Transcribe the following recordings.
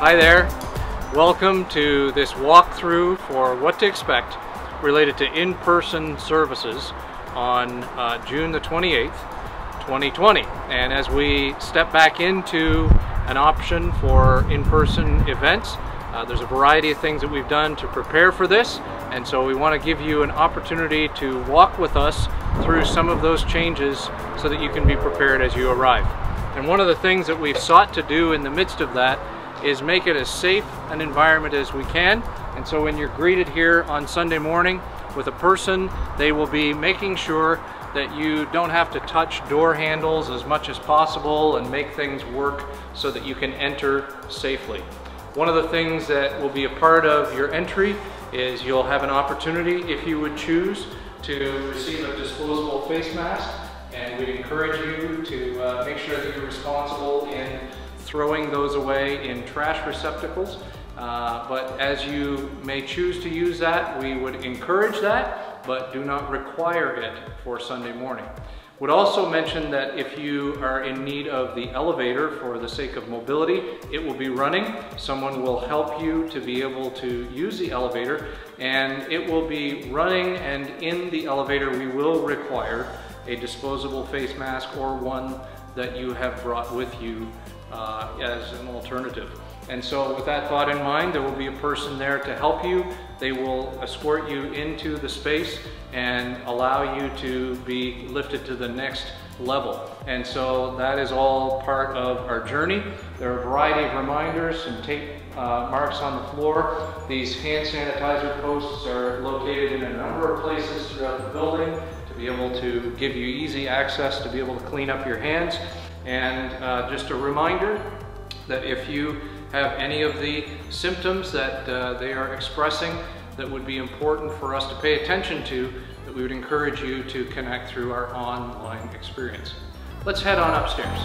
Hi there. Welcome to this walkthrough for what to expect related to in-person services on June the 28th, 2020. And as we step back into an option for in-person events, there's a variety of things that we've done to prepare for this, and so we want to give you an opportunity to walk with us through some of those changes so that you can be prepared as you arrive. And one of the things that we've sought to do in the midst of that is make it as safe an environment as we can. And so when you're greeted here on Sunday morning with a person, they will be making sure that you don't have to touch door handles as much as possible and make things work so that you can enter safely. One of the things that will be a part of your entry is you'll have an opportunity, if you would choose, to receive a disposable face mask, and we'd encourage you to make sure that you're responsible in throwing those away in trash receptacles. But as you may choose to use that, we would encourage that, but do not require it for Sunday morning. Would also mention that if you are in need of the elevator for the sake of mobility, it will be running. Someone will help you to be able to use the elevator, and it will be running, and in the elevator we will require a disposable face mask or one that you have brought with you as an alternative. And so with that thought in mind, there will be a person there to help you. They will escort you into the space and allow you to be lifted to the next level. And so that is all part of our journey. There are a variety of reminders, some tape marks on the floor. These hand sanitizer posts are located in a number of places throughout the building to be able to give you easy access to be able to clean up your hands. And just a reminder that if you have any of the symptoms that they are expressing that would be important for us to pay attention to, that we would encourage you to connect through our online experience. Let's head on upstairs.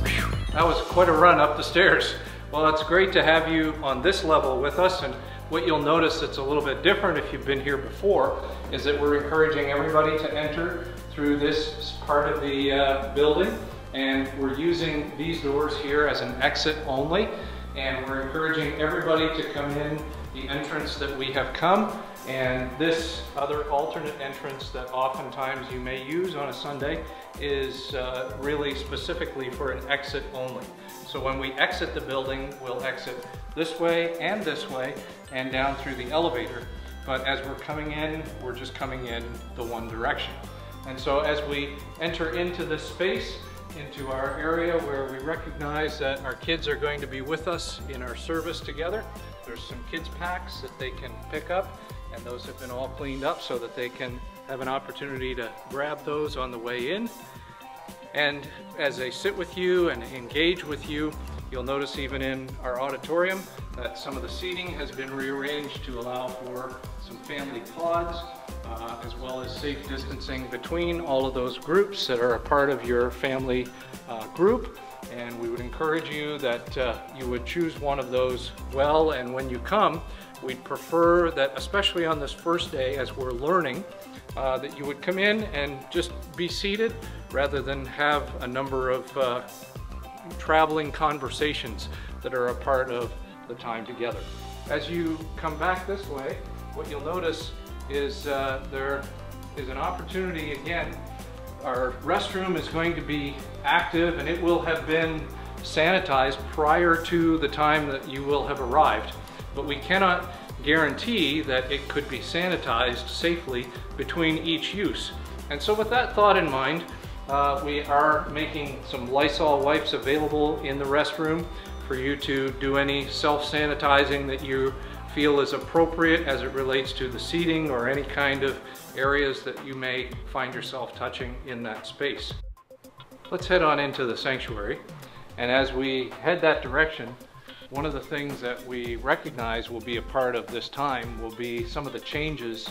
Whew, that was quite a run up the stairs. Well, it's great to have you on this level with us, and what you'll notice that's a little bit different if you've been here before is that we're encouraging everybody to enter through this part of the building, and we're using these doors here as an exit only, and we're encouraging everybody to come in the entrance that we have come, and this other alternate entrance that oftentimes you may use on a Sunday is really specifically for an exit only. So when we exit the building, we'll exit this way and down through the elevator, but as we're coming in, we're just coming in the one direction. And so as we enter into this space, into our area where we recognize that our kids are going to be with us in our service together, there's some kids packs that they can pick up, and those have been all cleaned up so that they can have an opportunity to grab those on the way in. And as they sit with you and engage with you, you'll notice even in our auditorium that some of the seating has been rearranged to allow for some family pods, as well as safe distancing between all of those groups that are a part of your family group. And we would encourage you that you would choose one of those well, and when you come, we'd prefer that, especially on this first day as we're learning, that you would come in and just be seated rather than have a number of traveling conversations that are a part of the time together. As you come back this way, what you'll notice is there is an opportunity again. Our restroom is going to be active, and it will have been sanitized prior to the time that you will have arrived, but we cannot guarantee that it could be sanitized safely between each use. And so with that thought in mind, we are making some Lysol wipes available in the restroom for you to do any self-sanitizing that you feel is appropriate as it relates to the seating or any kind of areas that you may find yourself touching in that space. Let's head on into the sanctuary, and as we head that direction, one of the things that we recognize will be a part of this time will be some of the changes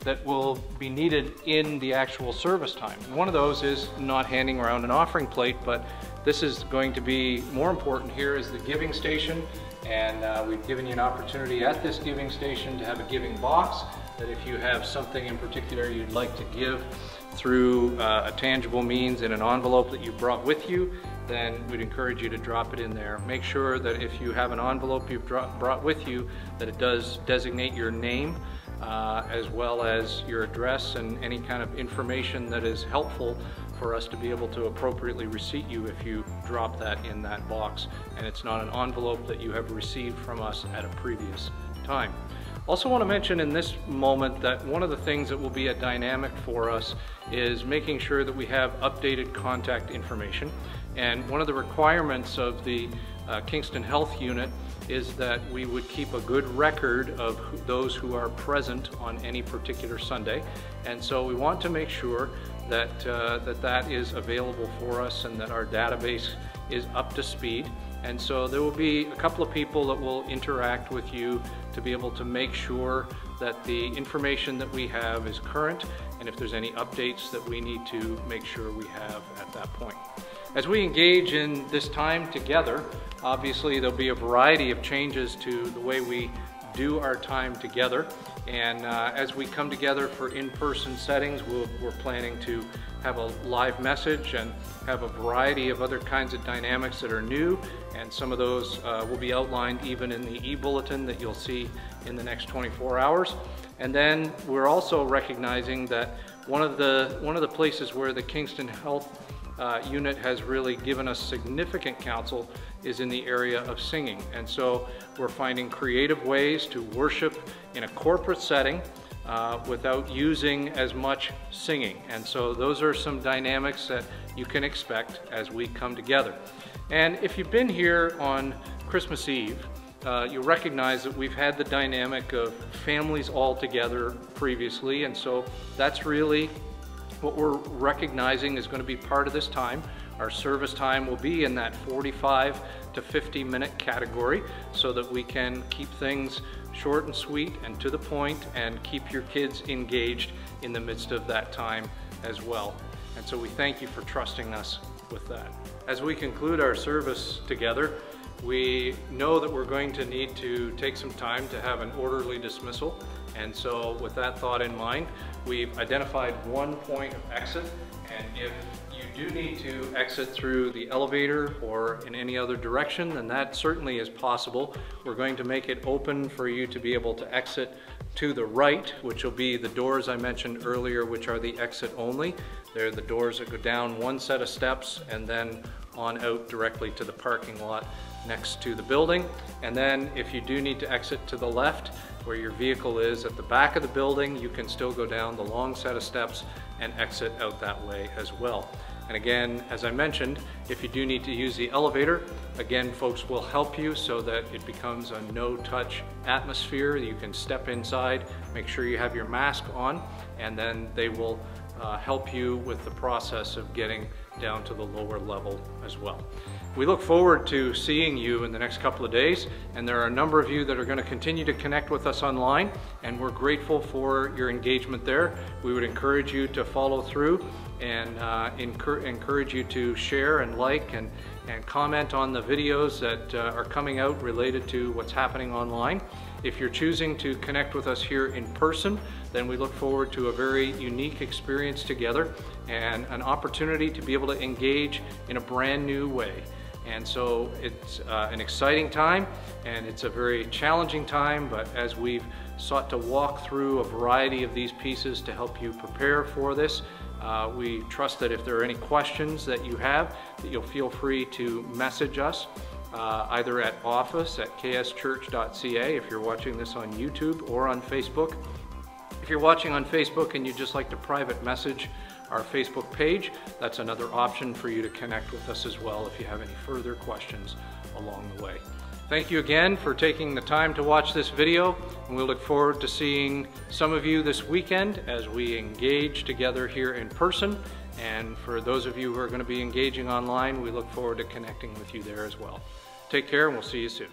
that will be needed in the actual service time. And one of those is not handing around an offering plate, but this is going to be more important. Here is the giving station, and we've given you an opportunity at this giving station to have a giving box, that if you have something in particular you'd like to give through a tangible means in an envelope that you brought with you, then we'd encourage you to drop it in there. Make sure that if you have an envelope you've brought with you, that it does designate your name as well as your address and any kind of information that is helpful for us to be able to appropriately receipt you if you drop that in that box and it's not an envelope that you have received from us at a previous time. Also want to mention in this moment that one of the things that will be a dynamic for us is making sure that we have updated contact information. And one of the requirements of the Kingston Health Unit is that we would keep a good record of those who are present on any particular Sunday. And so we want to make sure that that is available for us and that our database is up to speed. And so there will be a couple of people that will interact with you to be able to make sure that the information that we have is current, and if there's any updates that we need to make sure we have at that point. As we engage in this time together, obviously there'll be a variety of changes to the way we do our time together, and as we come together for in-person settings, we're planning to have a live message and have a variety of other kinds of dynamics that are new, and some of those will be outlined even in the e-bulletin that you'll see in the next 24 hours. And then we're also recognizing that one of the places where the Kingston Health Unit has really given us significant counsel is in the area of singing. And so we're finding creative ways to worship in a corporate setting without using as much singing. And so those are some dynamics that you can expect as we come together. And if you've been here on Christmas Eve, you'll recognize that we've had the dynamic of families all together previously, and so that's really what we're recognizing is going to be part of this time. Our service time will be in that 45 to 50 minute category so that we can keep things short and sweet and to the point and keep your kids engaged in the midst of that time as well. And so we thank you for trusting us with that. As we conclude our service together, we know that we're going to need to take some time to have an orderly dismissal. And so with that thought in mind, we've identified one point of exit. And if you do need to exit through the elevator or in any other direction, then that certainly is possible. We're going to make it open for you to be able to exit to the right, which will be the doors I mentioned earlier, which are the exit only. They're the doors that go down one set of steps and then on out directly to the parking lot next to the building. And then if you do need to exit to the left, where your vehicle is at the back of the building, you can still go down the long set of steps and exit out that way as well. And again, as I mentioned, if you do need to use the elevator, again, folks will help you so that it becomes a no-touch atmosphere. You can step inside, make sure you have your mask on, and then they will help you with the process of getting down to the lower level as well. We look forward to seeing you in the next couple of days, and there are a number of you that are going to continue to connect with us online, and we're grateful for your engagement there. We would encourage you to follow through and encourage you to share and like and comment on the videos that are coming out related to what's happening online. If you're choosing to connect with us here in person, then we look forward to a very unique experience together and an opportunity to be able to engage in a brand new way. And so it's an exciting time, and it's a very challenging time, but as we've sought to walk through a variety of these pieces to help you prepare for this, we trust that if there are any questions that you have, that you'll feel free to message us either at office@kschurch.ca if you're watching this on YouTube or on Facebook. If you're watching on Facebook and you'd just like to private message our Facebook page, that's another option for you to connect with us as well if you have any further questions along the way. Thank you again for taking the time to watch this video, and we look forward to seeing some of you this weekend as we engage together here in person. And for those of you who are going to be engaging online, we look forward to connecting with you there as well. Take care, and we'll see you soon.